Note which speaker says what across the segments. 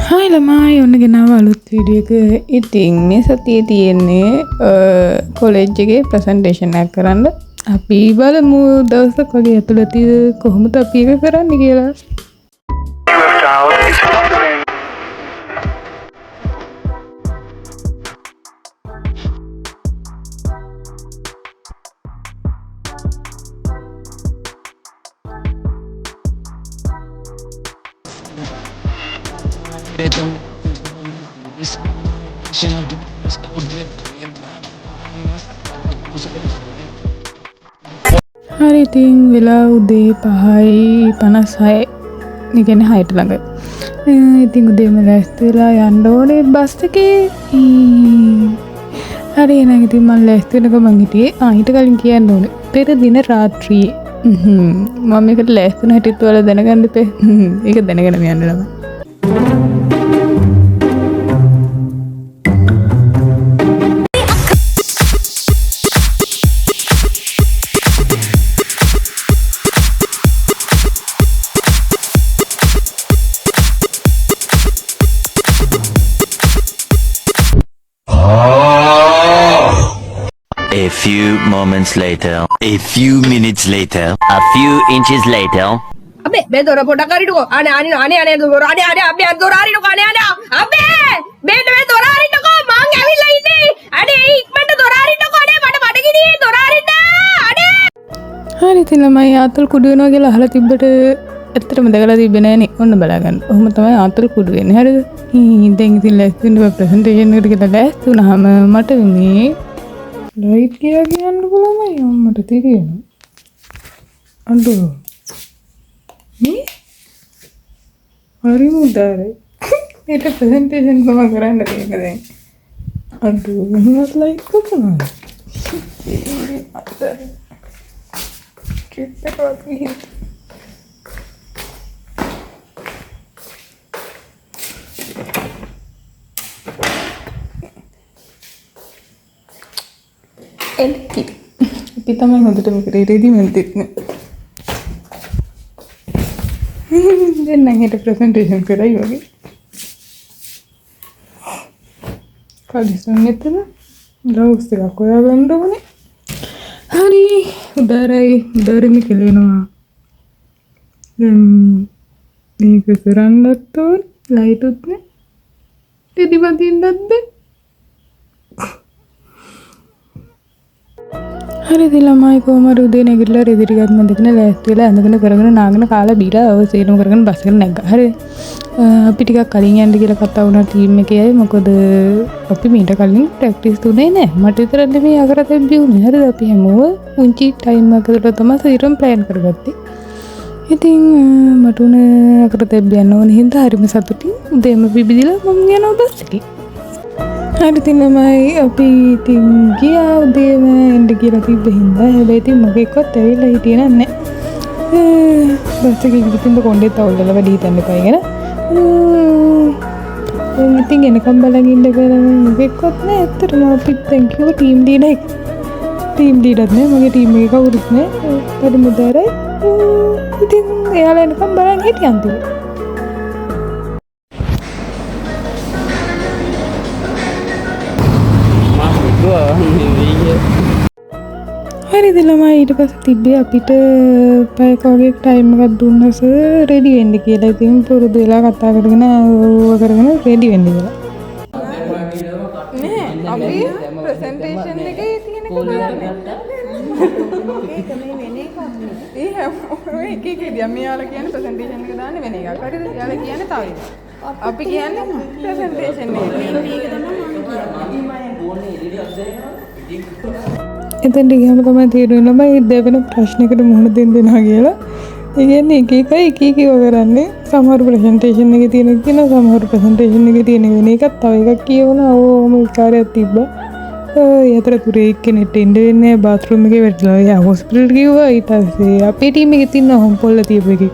Speaker 1: Hi ළමයි ඔන්න ගෙනාව අලුත් වීඩියෝ එක. ඉතින් මේ සතියේ තියෙන්නේ කොලෙජ් එකේ ප්‍රසන්ටේෂන් එකක් කරන්න. අපි බලමු දවසක් වගේ ඇතුළත කොහොමද අපි ඒක කරන්නේ කියලා. හරි ඉතින් වෙලා උදේ 5:56. ඒ කියන්නේ 6ට ළඟ. ඉතින් උදේම ලෑස්ති වෙලා යන්න ඕනේ බස් එකේ. හරි එහෙනම් ඉතින් මම ලෑස්ති වෙනකම් මං හිටියේ. ඊට කලින් කියන්න ඕනේ. පෙර දින රාත්‍රියේ. මම මේකට ලෑස්ති වෙන හැටිත් ඔයාලා දැනගන්න ඉපේ. ඒක දැනගෙන යන්න ළමයි.
Speaker 2: A few moments later, a few minutes later, a few inches later.
Speaker 3: अबे बे दौरा पोटा करी को आने आने आने आने दौरा आने आने अबे दौरा आने को आने आने अबे बे दौरा आने को मांग ඇවිල්ලා ඉන්නේ අනේ ඉක්මනට දොර අරින්නකෝ අනේ මට බඩගිනි දොර අරින්න අනේ
Speaker 1: හරි ඉතින් ළමයි ආතල් කුඩු වෙනවා කියලා අහලා තිබ්බට ඇත්තටම දැකලා තිබ්බේ නෑනේ. ඔන්න බලාගන්න. ඔහොම තමයි ආතල් කුඩු වෙන්නේ. හරිද? දැන් ඉතින් ලෑස්ති වෙන්න ප්‍රසන්ටේෂන් එකට කියලා ලෑස්ති වුණාම මට මේ ලයිට් ගියා කියන්න පුළුවන්මයි අම්මට තේරෙනවා. අඬෝ. මේ හරි මුදාරේ. මේක ප්‍රසන්ටේෂන් තමයි කරන්න තියෙන්නේ දැන්. අඬෝ මොනවද ලයිට් කොතනද? අතර. කිත්තකවත් ගිහින්. එල්කි අපි තමයි හොඳට මේක රෙඩි වෙන්නේ. දැන් නම් හිට ප්‍රසන්ටේෂන් කරයි වගේ. කලිසම් මෙතන බ්ලවුස් එකක් හොයාගන්න ඕනේ. හරි උදාරයි කියනවා. දැන් මේක කරන්නත් ඕන ලයිට් උත් නේ. දෙදි බඳින්නත් බෑ. හරි ඉතින් ළමයි කොහමද උදේ නැගිටලා රෙදි ටිකක් මැදගෙන ලෑස්ති වෙලා ඇඳගෙන කරගෙන නාගෙන කාලා බීලා ඔය සේනම කරගෙන බස් එකට නැග්ගා. හරි අපි ටිකක් කලින් යන්න කියලා කතා වුණා ටීම් එකේ අය. මොකද අපි මීට කලින් ප්‍රැක්ටිස් තුනේ නෑ. මට විතරක් නෙමෙයි අකරතැබ්බි උනේ. හරිද? අපි හැමෝම උන්චි ටයිම් එකකට තමයි සීරම් ප්ලෑන් කරගත්තේ. ඉතින් මට උන අකරතැබ්බි යන්න ඕනේ හින්දා හරිම සතුටින් උදේම පිබිදිලා මම යනවා බස් එකේ. හරි ඉතින් ළමයි අපි ඉතින් ගියා උදේම එන්න කියලා තිබ්බ හින්දා. හැබැයි ඉතින් මොකෙක්වත් ඇවිල්ලා හිටියේ නැහැ. බස් එකේ ගිහින් කොණ්ඩේත් අවුල්ලා වැඩි හිතන්න එපා කියලා. ඉතින් එනකම් බලන් ඉන්න කියලා මොකෙක්වත් නැහැ. ඇත්තටම අපි thank you ටීම් ලීඩර් එක. ටීම් ලීඩර් නේ මගේ ටීම් එකේ කවුරුත් නැහැ. පරි මුදාරයි. ඉතින් එයාලා එනකම් බලන් හිටියන් තිබුණා. හරි ඉතින් ළමයි ඊට පස්සේ තිබ්බේ අපිට පැයක වගේ ටයිම් එකක් දුන්නස රෙඩි වෙන්න කියලා. ඉතින් පුරුදු වෙලා කතා කරගෙන ඕව කරගෙන රෙඩි වෙන්න කියලා. නේ අපි ප්‍රසන්ටේෂන් එකේ තියෙන එක බලන්න. ඒක මේ වෙන එකක් නේ. ඒ හැම එක ඉදියා මෙයාලා කියන්නේ ප්‍රසන්ටේෂන් එක දාන්නේ වෙන එකක්. හරිද? එයාලා කියන්නේ තව එකක්. අපි කියන්නේ ප්‍රසන්ටේෂන් එක. එතෙන් ගියාම තමයි තේරුනේ ළමයි දෙවෙනි ප්‍රශ්නයකට මුහුණ දෙන්නවා කියලා. ඒ කියන්නේ එක එකව කරන්නේ. සමහර ප්‍රසන්ටේෂන් එකේ තියෙන කියනවා සමහර ප්‍රසන්ටේෂන් එකේ තියෙන වෙන එකක් තව එකක් කියවනවා. ඕම විකාරයක් තිබ්බා. යතරතුරේ එක්කෙනෙක්ට එන්න වෙන්නේ බාත්රූම් එකේ වැටලා. යා හොස්පිටල් ගිහුවා. ඊට පස්සේ අපේ ටීම් එකේ තියෙන හොම් පොල්ල තියපු එකේ.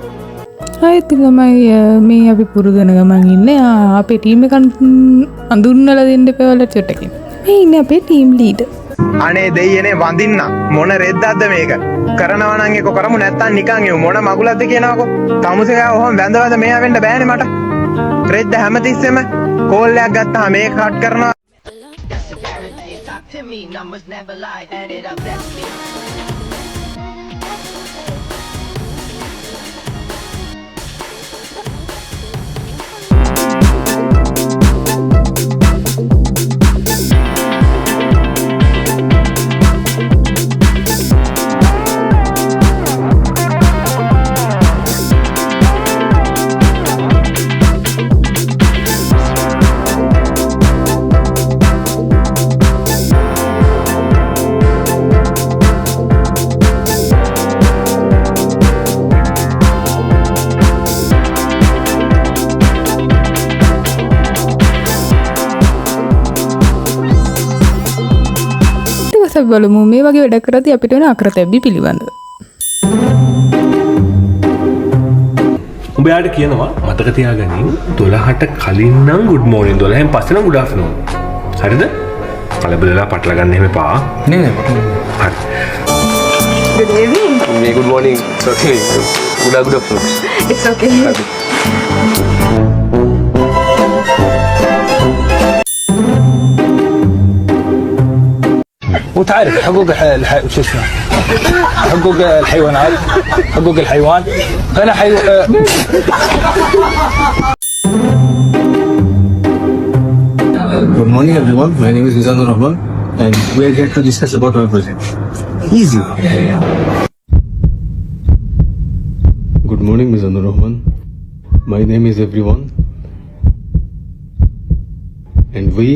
Speaker 1: ආයෙත් ළමයි මේ අපි පුරුදු වෙන ගමන් ඉන්නේ. අපේ ටීම් එක අඳුන්නලා දෙන්න එපා වල චොට්ටකින්. මේ ඉන්නේ අපේ ටීම් ලීඩර්.
Speaker 4: අනේ දෙයියනේ වඳින්න මොන රෙද්දක්ද මේක කරනවා නම් ඒක කරමු නැත්තම් නිකන් ඒ මොන මගුලක්ද කියනවකෝ තමුසේ ඔහොම වැඳවද මෙයා වෙන්න බෑනේ මට රෙද්ද හැමතිස්සෙම කෝල්ලයක් ගත්තාම මේක කට් කරනවා.
Speaker 1: බලමු මේ වගේ වැඩ කරද්දී අපිට වෙන අකරතැබ්බි පිළිබඳව.
Speaker 5: උඹ යාට කියනවා මතක තියාගනින් 12ට කලින් නම් good morning 12න් පස්සේ නම් good afternoon. හරිද? කලබලලා පටල ගන්න එහෙම එපා.
Speaker 6: නෑ නෑ පටල.
Speaker 5: හරි.
Speaker 3: Good evening.
Speaker 6: මේ good morning. It's okay. Good afternoon.
Speaker 3: It's okay.
Speaker 6: وتعرف حقوق شو اسمه حقوق الحيوانات حقوق الحيوان فانا Good morning everyone, my name is Mizanur Rahman and we are here to discuss about our project. Easy. Good morning Mizanur Rahman, my name is everyone and we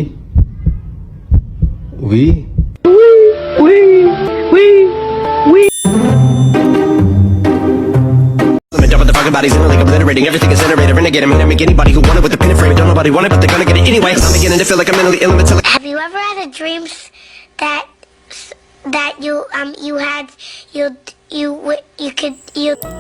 Speaker 7: bodies in like obliterating everything is generated renegade. I mean, I make anybody who want it with a pin and frame. Don't nobody want it, but they're gonna get it anyway. I'm beginning to feel like I'm mentally ill until
Speaker 8: Have you ever had a dream that you had you could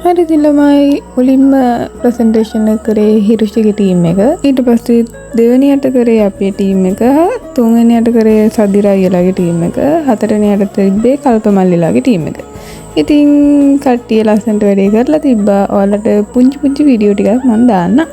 Speaker 1: හරි ඉතින් ළමයි මුලින්ම presentation එක කරේ හිරුෂිගේ team එක. ඊට පස්සේ දෙවෙනියට කරේ අපේ ටීම් එක, තුන්වෙනියට කරේ සදිරායිලාගේ ටීම් එක, හතරවෙනියට තිබ්බේ කල්පමල්ලිලාගේ ටීම් එක. ඉතින් කට්ටිය ලස්සනට වැඩේ කරලා තිබ්බා. ඔයාලට පුංචි පුංචි වීඩියෝ ටිකක් මම දාන්නම්.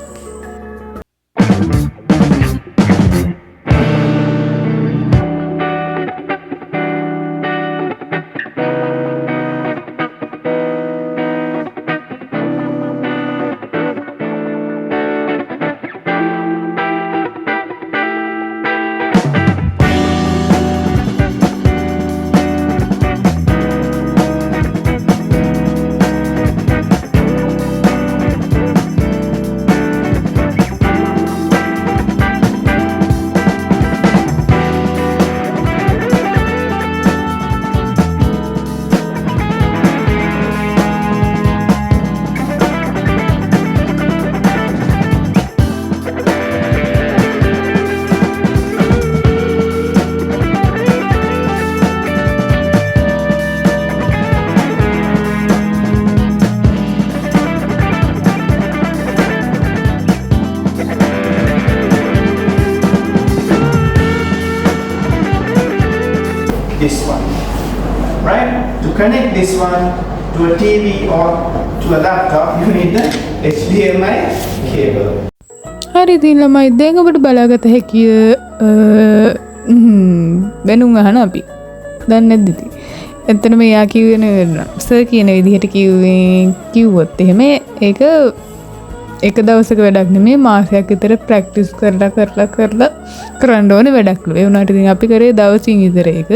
Speaker 9: This one, right? To connect this one to a TV or to a laptop, you need the HDMI cable.
Speaker 1: හරි ඉතින් ළමයි දැන් ඔබට බලාගත හැකිය බැනුම් අහන අපි. දන්නේ නැද්ද ඉතින්? එතන මෙයා කිව්වේ නේ සර් කියන විදිහට කිව්වොත් එහෙම ඒක එක දවසක වැඩක් නෙමෙයි මාසයක් විතර ප්‍රැක්ටිස් කරලා කරන්න ඕනේ වැඩක්ලු. ඒ වුණාට ඉතින් අපි කරේ දවසින් විතර ඒක.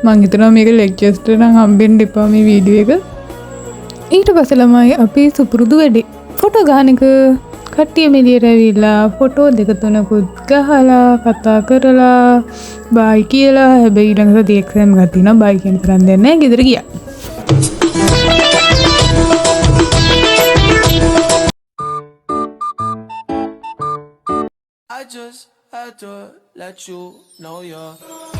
Speaker 1: මං හිතනවා මේක ලෙක්චර්ස්ට නම් හම්බෙන්න එපා මේ වීඩියෝ එක. ඊට පස්සේ ළමයි අපි සුපුරුදු වැඩේ ෆොටෝ ගන්න එක කට්ටිය මෙලියට ඇවිල්ලා ෆොටෝ දෙක තුනකුත් ගහලා කතා කරලා බයි කියලා. හැබැයි ඊළඟ සතියේ එක්සෑම් එකක් තියෙනවා. බයි කියන තරම් දෙන්නේ නැහැ. ගෙදර ගියා.
Speaker 10: I just had to let you know you're